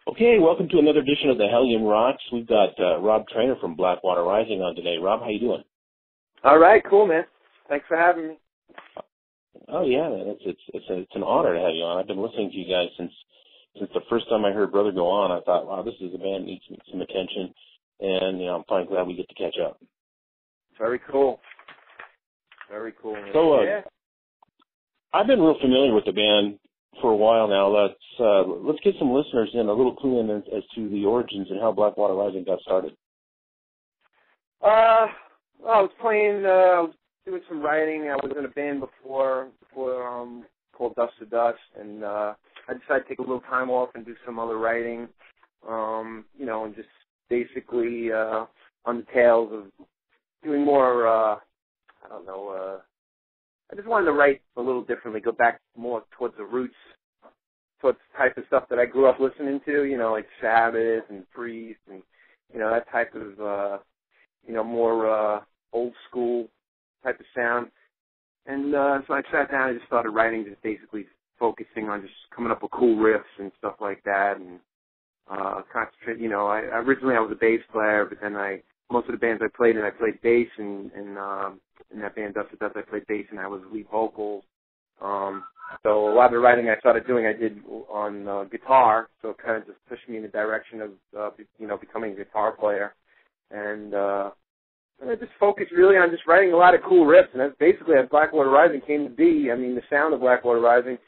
Okay, welcome to another edition of the Hellion Rocks. We've got Rob Traynor from Blackwater Rising on today. Rob, how you doing? All right, cool, man. Thanks for having me. Oh yeah, man, it's an honor to have you on. I've been listening to you guys since the first time I heard Brother go on. I thought, wow, this is a band that needs some attention, and I'm finally glad we get to catch up. Very cool. Very cool, man. So yeah. I've been real familiar with the band for a while now. Let's get some listeners in a little clue in as to the origins and how Blackwater Rising got started. I was playing, doing some writing. I was in a band before called Dust to Dust, and I decided to take a little time off and do some other writing, and just basically on the tails of doing more, I just wanted to write a little differently, go back more towards the roots, towards the type of stuff that I grew up listening to, like Sabbath and Priest and, that type of, more old school type of sound. And so I sat down and just started writing, just basically focusing on just coming up with cool riffs and stuff like that, and concentrate. Originally I was a bass player, but then most of the bands I played in, I played bass, and in that band Dust to Dust, I played bass and I was lead vocals. So a lot of the writing I started doing, I did on guitar, so it kind of just pushed me in the direction of becoming a guitar player. And I just focused really on just writing a lot of cool riffs, and that's basically how Blackwater Rising came to be. I mean, the sound of Blackwater Rising,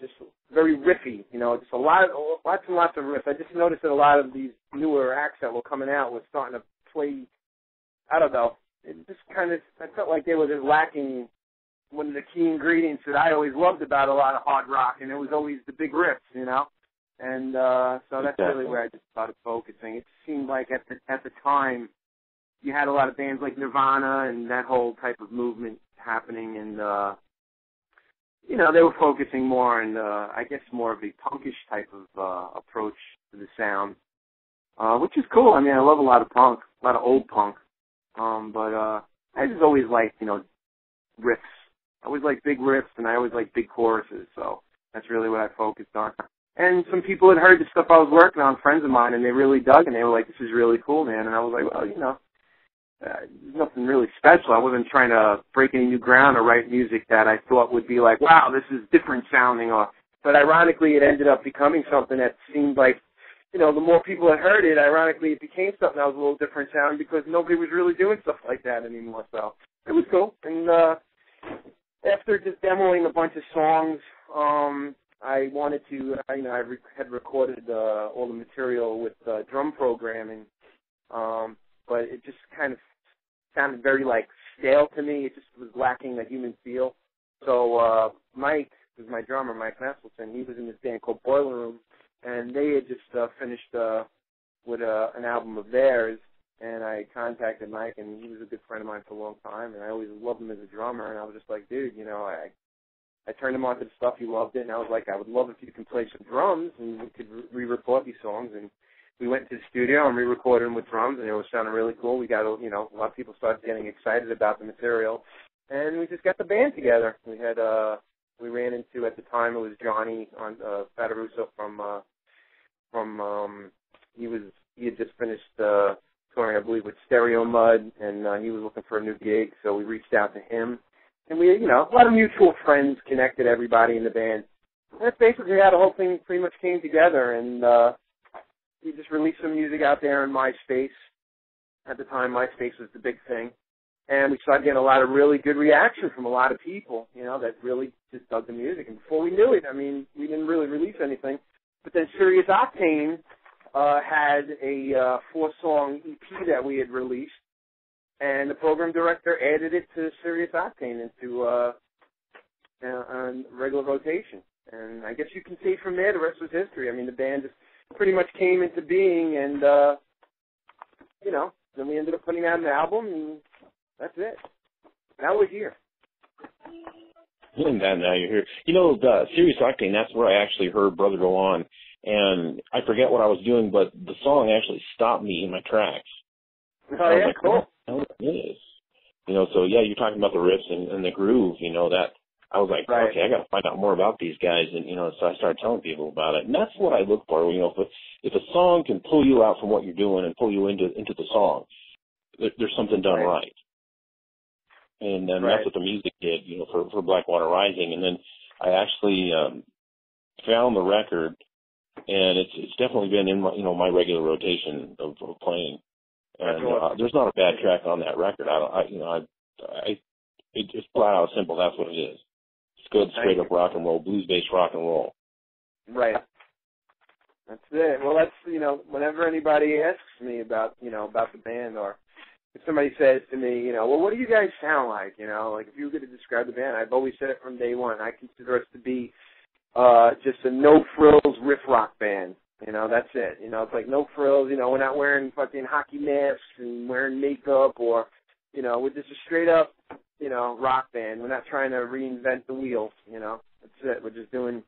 just very riffy, just lots and lots of riffs. I just noticed that a lot of these newer acts that were coming out were starting to play, I don't know, it just kind of, I felt like they were just lacking one of the key ingredients that I always loved about a lot of hard rock, and it was always the big riffs, And so that's really where I just started focusing. It seemed like at the time, you had a lot of bands like Nirvana and that whole type of movement happening, and they were focusing more on, I guess, more of a punkish type of approach to the sound, which is cool. I mean, I love a lot of punk, a lot of old punk, but I just always liked, riffs. I always liked big riffs, and I always liked big choruses, so that's really what I focused on. And some people had heard the stuff I was working on, friends of mine, and they really dug, and they were like, this is really cool, man. And I was like, well, there's nothing really special. I wasn't trying to break any new ground or write music that I thought would be like, wow, this is different sounding. But ironically, it ended up becoming something that seemed like, the more people that heard it, ironically, it became something that was a little different sounding because nobody was really doing stuff like that anymore. So it was cool. And after just demoing a bunch of songs, I wanted to, I had recorded all the material with drum programming, but it just kind of sounded very, stale to me. It just was lacking the human feel. So Mike, who's my drummer, Mike Messelson, he was in this band called Boiler Room, and they had just finished with an album of theirs, and I contacted Mike, and he was a good friend of mine for a long time, and I always loved him as a drummer, and I was just like, dude, I turned him on to the stuff, he loved it, and I was like, I would love if you can play some drums, and we could re-record these songs, and we went to the studio and re-recorded them with drums, and it was sounding really cool. We got, a lot of people started getting excited about the material, and we just got the band together. We had, we ran into, at the time, it was Johnny on Fataruso he had just finished touring, I believe, with Stereo Mud, and he was looking for a new gig, so we reached out to him. And we, a lot of mutual friends connected everybody in the band. And that's basically how the whole thing pretty much came together, and we just released some music out there in MySpace. At the time, MySpace was the big thing. And we started getting a lot of really good reaction from a lot of people, that really just dug the music. And before we knew it, we didn't really release anything. But then Sirius Octane had a 4-song EP that we had released, and the program director added it to Sirius Octane into on regular rotation. And I guess you can see from there the rest was history. The band just pretty much came into being, and, then we ended up putting out an album, and that's it. Now we're here. And now you're here. The Sirius Octane, that's where I actually heard Brother go on, and I forget what I was doing, but the song actually stopped me in my tracks. Oh, yeah, cool. What the hell it is? So, yeah, you're talking about the riffs and the groove, that I was like, okay, I got to find out more about these guys, and so I started telling people about it, and that's what I look for. If a song can pull you out from what you're doing and pull you into the song, there's something done right. And then that's what the music did, for Blackwater Rising. And then I actually found the record, and it's definitely been in my regular rotation of playing. And there's not a bad track on that record. It's just flat out simple. That's what it is. It's good, straight up rock and roll, blues-based rock and roll. Right. That's it. Well, that's whenever anybody asks me about the band, or if somebody says to me, well, what do you guys sound like? Like if you were going to describe the band, I've always said it from day one. I consider us to be just a no-frills riff rock band. That's it. It's like no frills. We're not wearing fucking hockey masks and wearing makeup, or, we're just a straight up, rock band. We're not trying to reinvent the wheel. That's it. We're just doing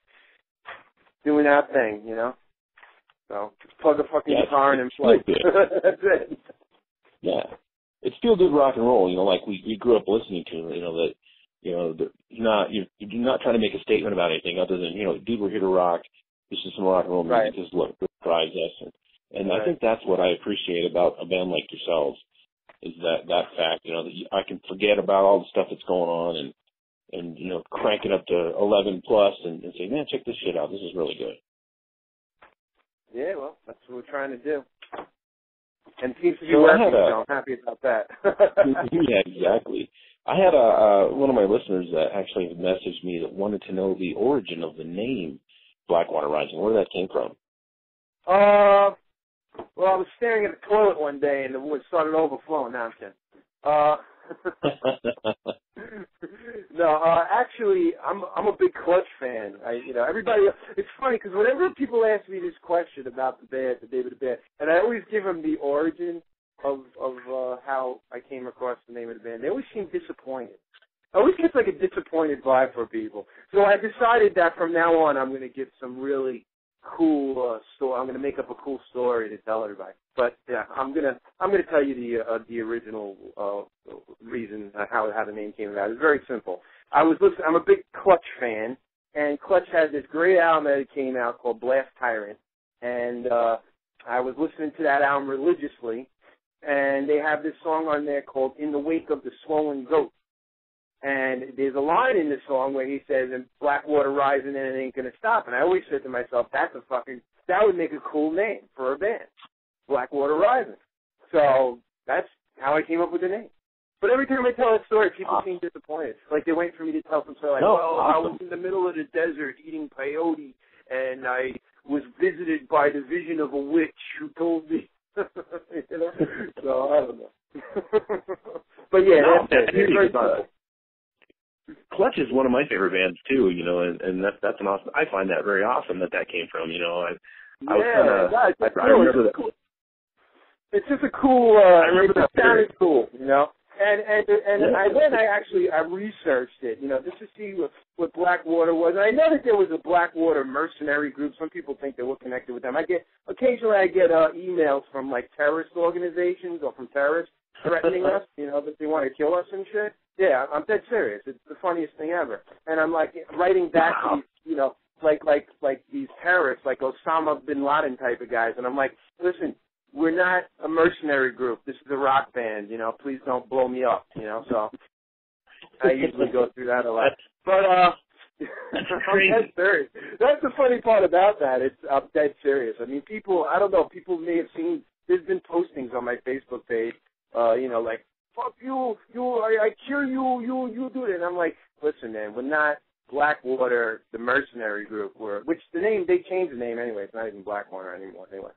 our thing. So just plug a fucking guitar in and play. That's it. Yeah, it's feel good rock and roll. Like we grew up listening to. That you're not trying to make a statement about anything other than dude, we're here to rock. This is some rock and roll music. This is what drives us, and I think that's what I appreciate about a band like yourselves, is that fact, that I can forget about all the stuff that's going on and crank it up to 11 plus and say, man, check this shit out. This is really good. Yeah, well, that's what we're trying to do, and it seems to be working. So I'm happy about that. Yeah, exactly. I had one of my listeners that actually messaged me that wanted to know the origin of the name Blackwater Rising, where that came from. Well, I was staring at the toilet one day and it started overflowing. Now I'm kidding. No, actually, I'm a big Clutch fan. Everybody. It's funny because whenever people ask me this question about the band, the name of the band, and I always give them the origin of how I came across the name of the band, they always seem disappointed. I always get like a disappointed vibe for people. So I decided that from now on, I'm going to get some really cool story. I'm going to make up a cool story to tell everybody. But yeah, I'm going to tell you the original reason how the name came about. It's very simple. I'm a big Clutch fan, and Clutch has this great album that came out called Blast Tyrant, and I was listening to that album religiously, and they have this song on there called "In the Wake of the Swollen Goat." And there's a line in the song where he says, "And Blackwater Rising and it ain't gonna stop." And I always said to myself, that would make a cool name for a band, Blackwater Rising. So that's how I came up with the name. But every time I tell that story, people seem disappointed. Like they wait for me to tell some story, like, I was in the middle of the desert eating peyote, and I was visited by the vision of a witch who told me. So I don't know. But yeah, that's it. Clutch is one of my favorite bands too, and that's an awesome. I find that very awesome that came from. I remember that. It's just a cool. It just sounded cool, And I researched it, just to see what Blackwater was. And I know that there was a Blackwater mercenary group. Some people think that we're connected with them. Occasionally I get emails from like terrorist organizations or from terrorists threatening us, that they want to kill us and shit. Yeah, I'm dead serious. It's the funniest thing ever. And I'm like writing back to these, like these terrorists, like Osama bin Laden type of guys. And I'm like, listen, we're not a mercenary group. This is a rock band. Please don't blow me up. So I usually go through that a lot. But I'm dead serious. That's the funny part about that. I'm dead serious. I mean, people may have seen. There's been postings on my Facebook page. Like, fuck you, I cure you do it. And I'm like, listen, man, we're not Blackwater, the mercenary group, which the name, they changed the name anyway. It's not even Blackwater anymore anyway.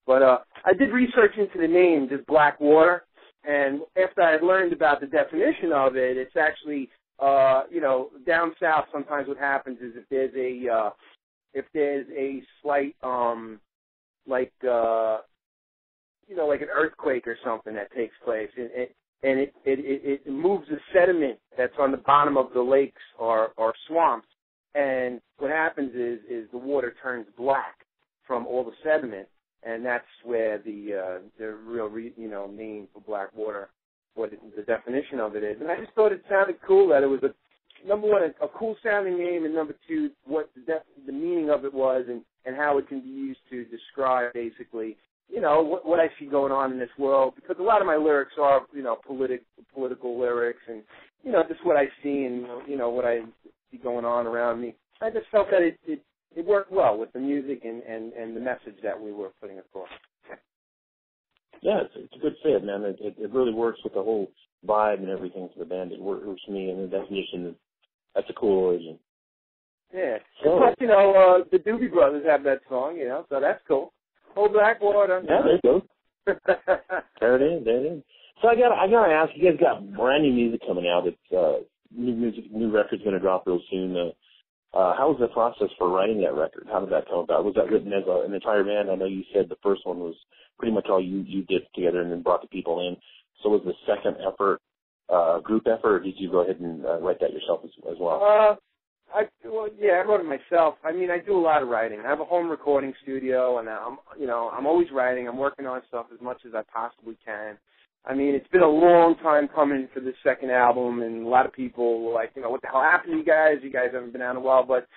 But I did research into the name, just Blackwater, and after I had learned about the definition of it, it's actually, down south sometimes what happens is if there's a slight, like an earthquake or something that takes place, and it moves the sediment that's on the bottom of the lakes or swamps, and what happens is the water turns black from all the sediment, and that's where the real name for Blackwater, the definition of it is. And I just thought it sounded cool that it was number one, a cool sounding name, and number two, what the meaning of it was, and how it can be used to describe basically, what I see going on in this world. Because a lot of my lyrics are, political lyrics, and just what I see and what I see going on around me. I just felt that it worked well with the music and the message that we were putting across. Yeah, it's a good fit, man. It really works with the whole vibe and everything for the band. It works for me, and the definition, that's a cool origin. Yeah. So, plus, the Doobie Brothers have that song, so that's cool. Oh, Blackwater. Yeah, there you go. There it is. So I gotta ask, you guys got brand new music coming out. It's new record's gonna drop real soon. How was the process for writing that record? How did that come about? Was that written as an entire band? I know you said the first one was pretty much all you did together and then brought the people in. So was the second effort group effort, or did you go ahead and write that yourself as well? I wrote it myself. I mean, I do a lot of writing. I have a home recording studio, and I'm always writing. I'm working on stuff as much as I possibly can. I mean, it's been a long time coming for this second album, and a lot of people were like, what the hell happened to you guys? You guys haven't been out in a while, but,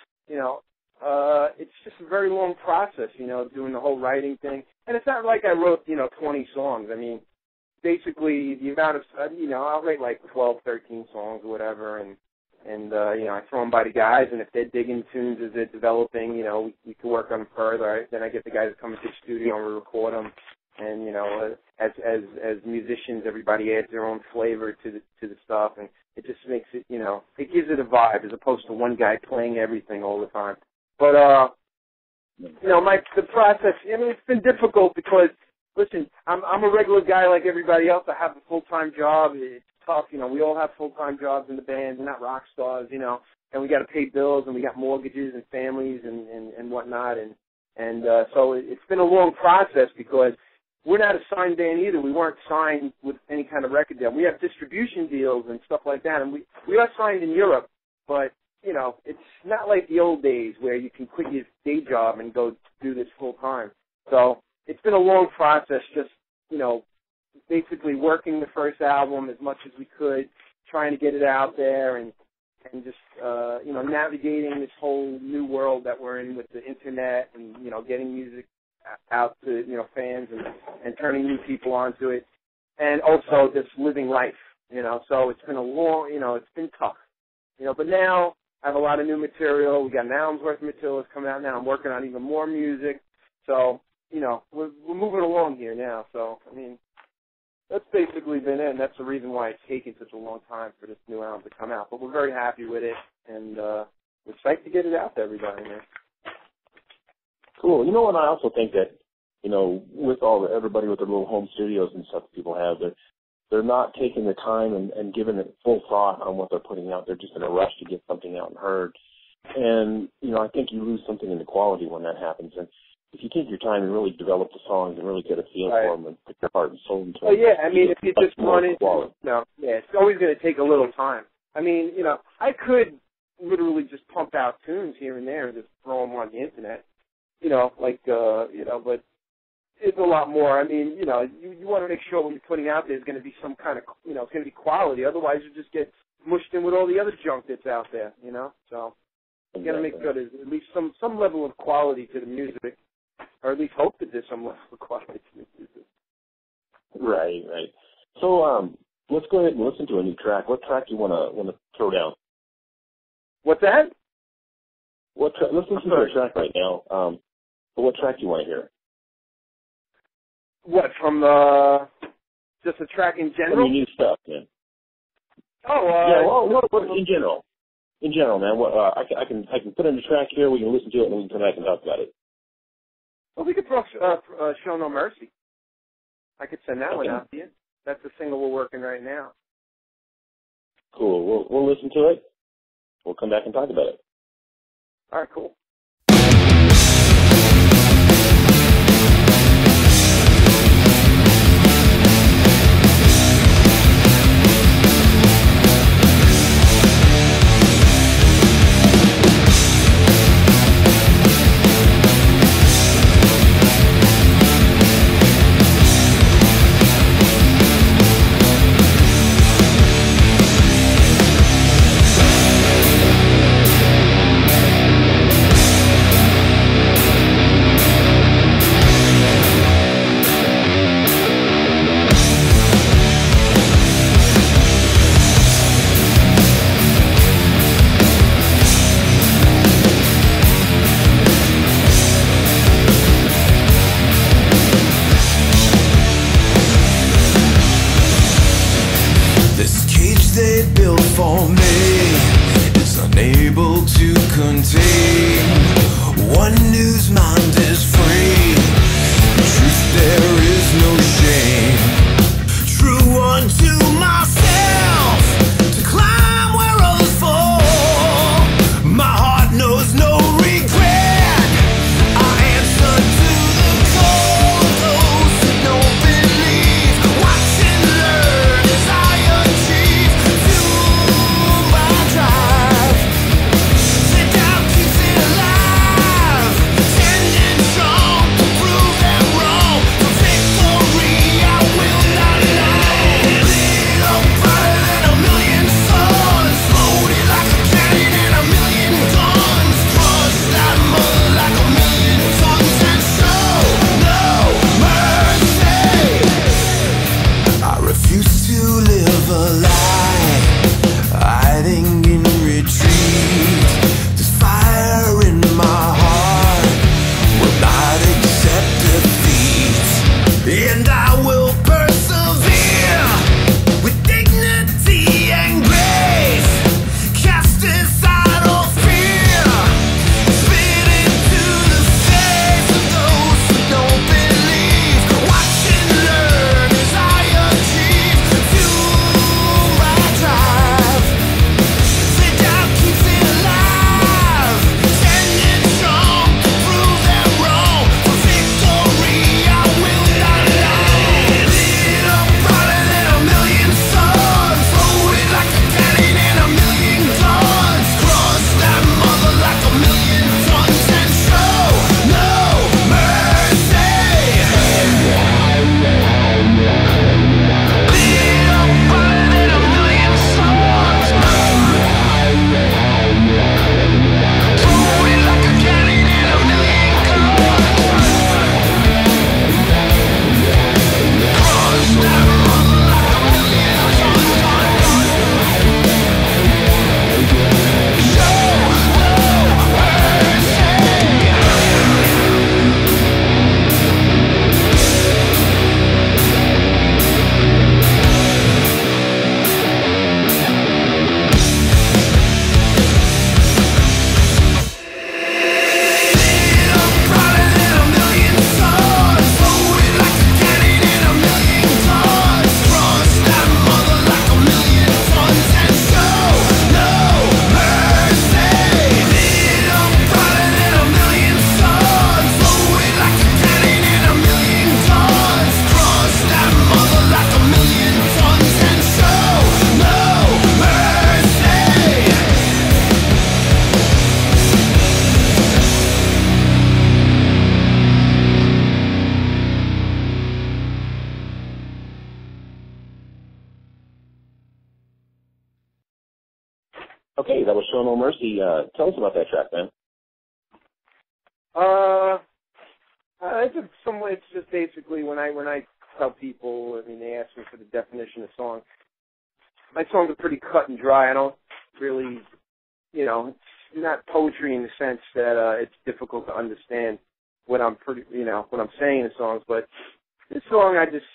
it's just a very long process, doing the whole writing thing. And it's not like I wrote, 20 songs. I mean, basically the amount of, I'll write like 12, 13 songs or whatever, and I throw them by the guys, and if they're digging tunes as they're developing, we can work on them further. Then I get the guys to come into the studio and we record them. And as musicians, everybody adds their own flavor to the stuff, and it just makes it, it gives it a vibe as opposed to one guy playing everything all the time. But the process. I mean, it's been difficult because, listen, I'm a regular guy like everybody else. I have a full-time job. It's tough, we all have full-time jobs in the band. We're not rock stars, and we got to pay bills, and we got mortgages and families and whatnot, and so it's been a long process because we're not a signed band either. We weren't signed with any kind of record deal. We have distribution deals and stuff like that, and we are signed in Europe, but, it's not like the old days where you can quit your day job and go do this full-time. So it's been a long process just, basically working the first album as much as we could, trying to get it out there and just, navigating this whole new world that we're in with the Internet and, getting music out to, fans and turning new people onto it, and also just living life, so it's been a long, it's been tough, but now I have a lot of new material. We got an album's worth of material that's coming out now. I'm working on even more music, so, we're moving along here now, so, I mean, that's basically been it, and that's the reason why it's taken such a long time for this new album to come out, but we're very happy with it, and we're psyched to get it out to everybody, man. Cool. And I also think that, with everybody with their little home studios and stuff that people have, they're not taking the time and giving it full thought on what they're putting out. They're just in a rush to get something out and heard. And, I think you lose something in the quality when that happens. And if you take your time and really develop the songs and really get a feel for them and put your heart and soul into them. Oh, yeah. I mean, if you just want it, it's always going to take a little time. I mean, I could literally just pump out tunes here and there and just throw them on the Internet. But it's a lot more. I mean, you want to make sure what you're putting out there is going to be some kind of, it's going to be quality. Otherwise, you just get mushed in with all the other junk that's out there, So you got to make sure there's at least some level of quality to the music, or at least hope that there's some level of quality to the music. Right. So let's go ahead and listen to a new track. What track do you want to throw down? What's that? Let's listen to a track right now. But what track do you want to hear? What, from just a track in general? From your new stuff, man. In general. In general, man. I can put in the track here. We can listen to it, and then we can come back and talk about it. Well, we could throw Show No Mercy. I could send that one out to you. That's the single we're working right now. Cool. We'll listen to it. We'll come back and talk about it. All right, cool. was Show No Mercy. Tell us about that track, man. It's just basically when I tell people, I mean, they ask me for the definition of song. My songs are pretty cut and dry. I don't really, it's not poetry in the sense that it's difficult to understand what I'm saying in songs. But this song, I just,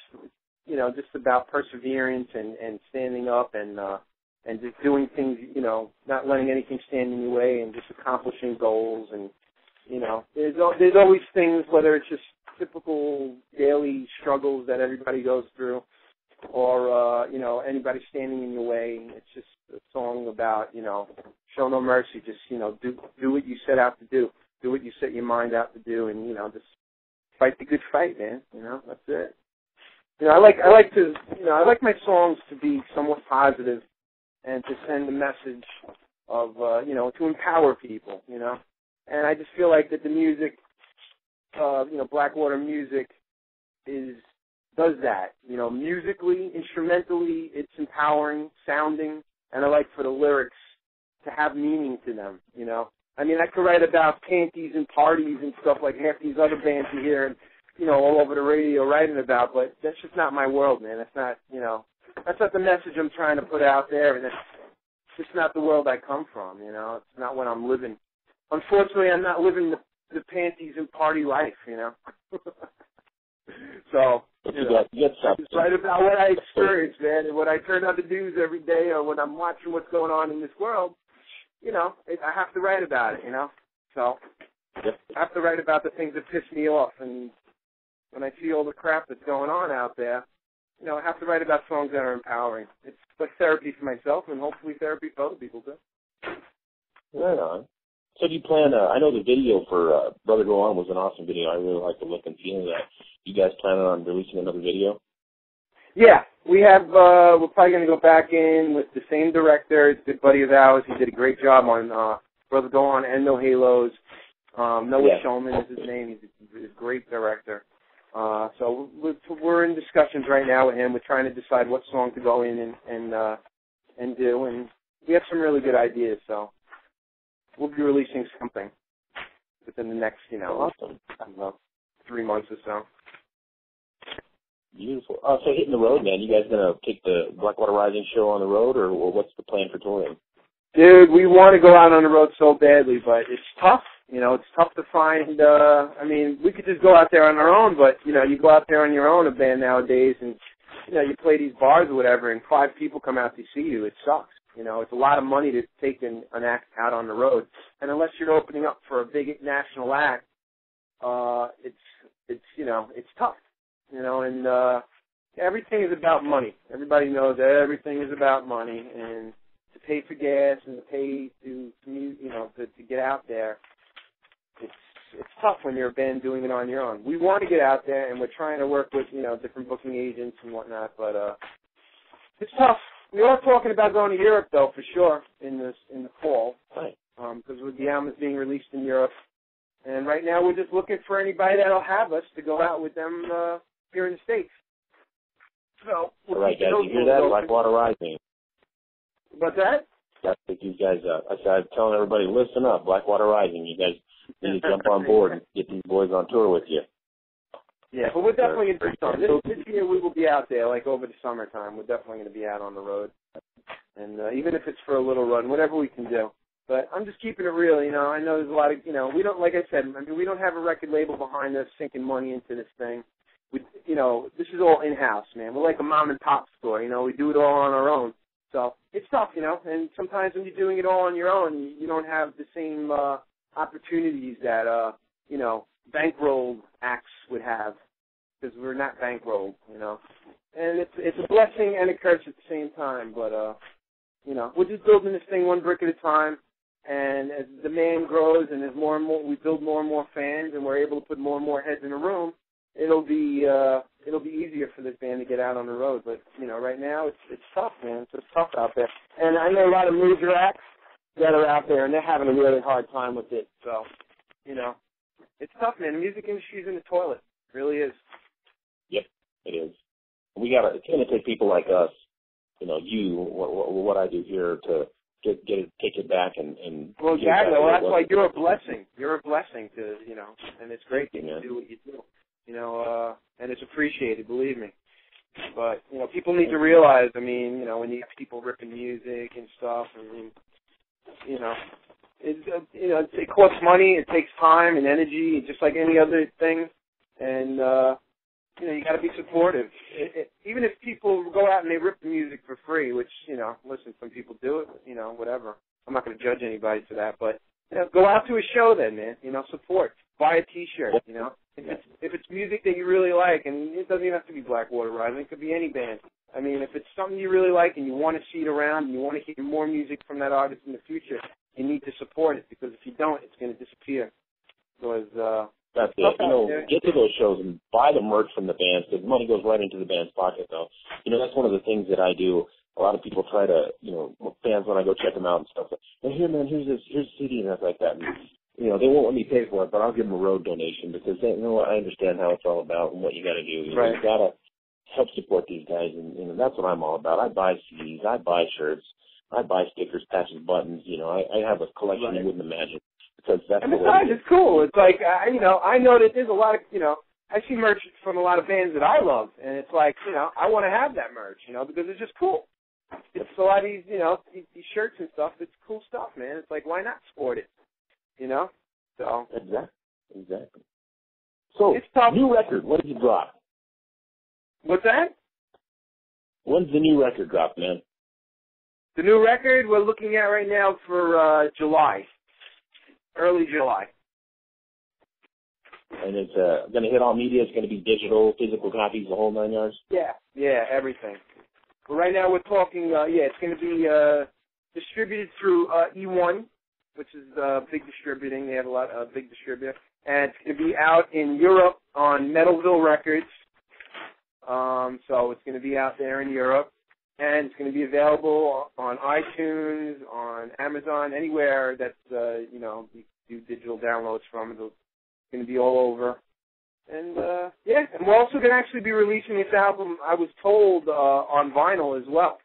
just about perseverance and standing up and just doing things, not letting anything stand in your way and just accomplishing goals. And, there's always things, whether it's just typical daily struggles that everybody goes through or, anybody standing in your way. It's just a song about, show no mercy. Just, do what you set out to do. Do what you set your mind out to do and, just fight the good fight, man. That's it. I like my songs to be somewhat positive and to send a message of, to empower people, And I just feel like that the music, Blackwater music does that. Musically, instrumentally, it's empowering, sounding, and I like for the lyrics to have meaning to them, I mean, I could write about panties and parties and stuff like half these other bands you hear and, all over the radio writing about, but that's just not my world, man. That's not, that's not the message I'm trying to put out there, and it's just not the world I come from, It's not what I'm living. Unfortunately, I'm not living the panties and party life, So, it's right about what I experience, man, and what I turn on the news every day or when I'm watching what's going on in this world, I have to write about it, So, I have to write about the things that piss me off, and when I see all the crap that's going on out there, I have to write about songs that are empowering. It's like therapy for myself and hopefully therapy for other people, too. Right on. So do you plan, I know the video for Brother Go On was an awesome video. I really like the look and feel of that. You guys planning on releasing another video? Yeah, we have, we're probably going to go back in with the same director. It's a good buddy of ours. He did a great job on Brother Go On and No Halos. Noah Shulman is his name. He's a great director. So we're in discussions right now with him. We're trying to decide what song to go in and do, and we have some really good ideas. So we'll be releasing something within the next, awesome. 3 months or so. Beautiful. So hitting the road, man. You guys gonna take the Blackwater Rising show on the road, or what's the plan for touring? Dude, we want to go out on the road so badly, but it's tough. It's tough to find, we could just go out there on our own, but, you go out there on your own, a band nowadays, and, you play these bars or whatever, and 5 people come out to see you. It sucks. It's a lot of money to take an act out on the road. And unless you're opening up for a big national act, it's tough, and everything is about money. Everybody knows that everything is about money, and to pay for gas and to pay to get out there, it's tough when you're a band doing it on your own. We want to get out there, and we're trying to work with, different booking agents and whatnot, but it's tough. We are talking about going to Europe, though, for sure, in the fall, because with the albums being released in Europe. And right now we're just looking for anybody that'll have us to go out with them here in the States. So, all right, guys, you hear that? Blackwater Rising. What's that? Got to pick these guys up. I'm telling everybody, listen up, Blackwater Rising. You guys need to jump on board and get these boys on tour with you. Yeah, but we're definitely going to do something. This year we will be out there, like over the summertime. We're definitely going to be out on the road. And even if it's for a little run, whatever we can do. But I'm just keeping it real, I know there's a lot of, we don't, like I said, we don't have a record label behind us sinking money into this thing. We, this is all in-house, man. We're like a mom-and-pop store, we do it all on our own. So it's tough, and sometimes when you're doing it all on your own, you don't have the same opportunities that, bankrolled acts would have, because we're not bankrolled, And it's a blessing and a curse at the same time, but, we're just building this thing one brick at a time. And as the demand grows and as more and more we build more and more fans and we're able to put more and more heads in a room, it'll be easier for this band to get out on the road. But right now it's tough, man. It's tough out there. And I know a lot of major acts that are out there and they're having a really hard time with it. So, it's tough, man. The music industry's in the toilet. It really is. Yep, it is. It's gonna take people like us, what I do here to take it back and well, exactly. Well, that's why you're a blessing. You're a blessing to, you know, and it's great that you do what you do, you know, and it's appreciated, believe me. But, you know, people need to realize, I mean, you know, when you have people ripping music and stuff, I mean, you know, it costs money, it takes time and energy, just like any other thing, and, you know, you got to be supportive. Even if people go out and they rip the music for free, which, you know, listen, some people do it, you know, whatever. I'm not going to judge anybody for that, but, you know, go out to a show then, man. You know, support. Buy a T-shirt, you know. If it's music that you really like, and it doesn't even have to be Blackwater Rising, it could be any band. I mean, if it's something you really like and you want to see it around and you want to hear more music from that artist in the future, you need to support it, because if you don't, it's going to disappear. Because, that's it. You know, get to those shows and buy the merch from the bands, because money goes right into the band's pocket, though. You know, that's one of the things that I do. A lot of people try to, you know, fans, when I go check them out and stuff, like, well, here, man, here's a CD and stuff like that. And, you know, they won't let me pay for it, but I'll give them a road donation, because they, you know what, I understand how it's all about and what you got to do. You know, you got to help support these guys, and you know, that's what I'm all about. I buy CDs, I buy shirts, I buy stickers, patches, buttons. You know, I have a collection you wouldn't imagine. Because that's and besides, it's cool. It's like, you know, I know that there's a lot of, you know, I see merch from a lot of bands that I love, and it's like, you know, I want to have that merch, you know, because it's just cool. It's a lot of these, you know, these shirts and stuff. It's cool stuff, man. It's like, why not sport it, you know? So exactly. So, it's tough. New record. When did you drop? What's that? When's the new record drop, man? The new record we're looking at right now for July. Early July. And it's going to hit all media. It's going to be digital, physical copies, the whole 9 yards? Yeah, everything. But right now we're talking, it's going to be distributed through E1, which is big distributing. They have a lot of big distributor. And it's going to be out in Europe on Metalville Records. So it's going to be out there in Europe. And it's going to be available on iTunes, on Amazon, anywhere that, you know, you do digital downloads from. It's going to be all over. And, and we're also going to actually be releasing this album, I was told, on vinyl as well.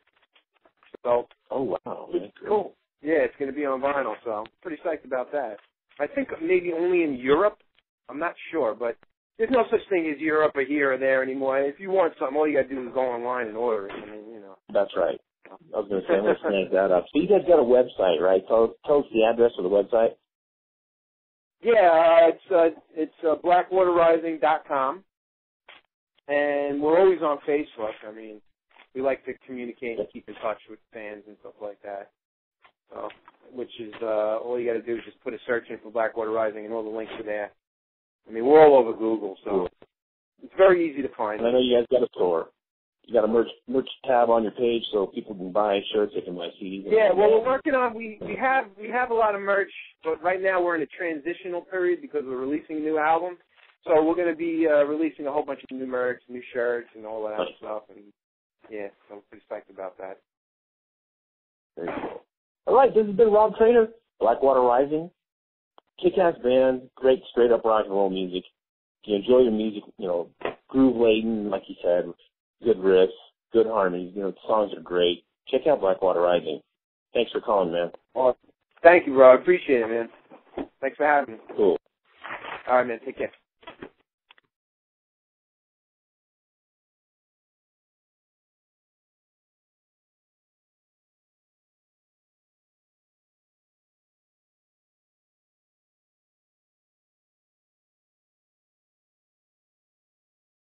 So, oh, wow. It's cool. Yeah, it's going to be on vinyl, so I'm pretty psyched about that. I think maybe only in Europe. I'm not sure, but there's no such thing as Europe or here or there anymore. If you want something, all you got to do is go online and order it. I mean, you know. That's right. I was going to say, I'm going to snag that up. So you guys got a website, right? Tell us the address of the website. Yeah, it's blackwaterrising.com, and we're always on Facebook. I mean, we like to communicate and keep in touch with fans and stuff like that. So, which is all you got to do is just put a search in for Blackwater Rising, and all the links are there. I mean, we're all over Google, so it's very easy to find. And I know you guys got a store. You got a merch tab on your page, so people can buy shirts, they can buy CDs. Yeah, well, we're working on. We have a lot of merch, but right now we're in a transitional period because we're releasing a new album. So we're going to be releasing a whole bunch of new merch, new shirts, and all that stuff. And yeah, so I'm pretty psyched about that. Very cool. All right, this has been Rob Traynor, Blackwater Rising. Kick-ass band, great straight-up rock and roll music. If you enjoy your music, you know, groove-laden, like you said, good riffs, good harmonies, you know, the songs are great. Check out Blackwater Rising. Thanks for calling, man. Awesome. Thank you, Rob. Appreciate it, man. Thanks for having me. Cool. All right, man. Take care.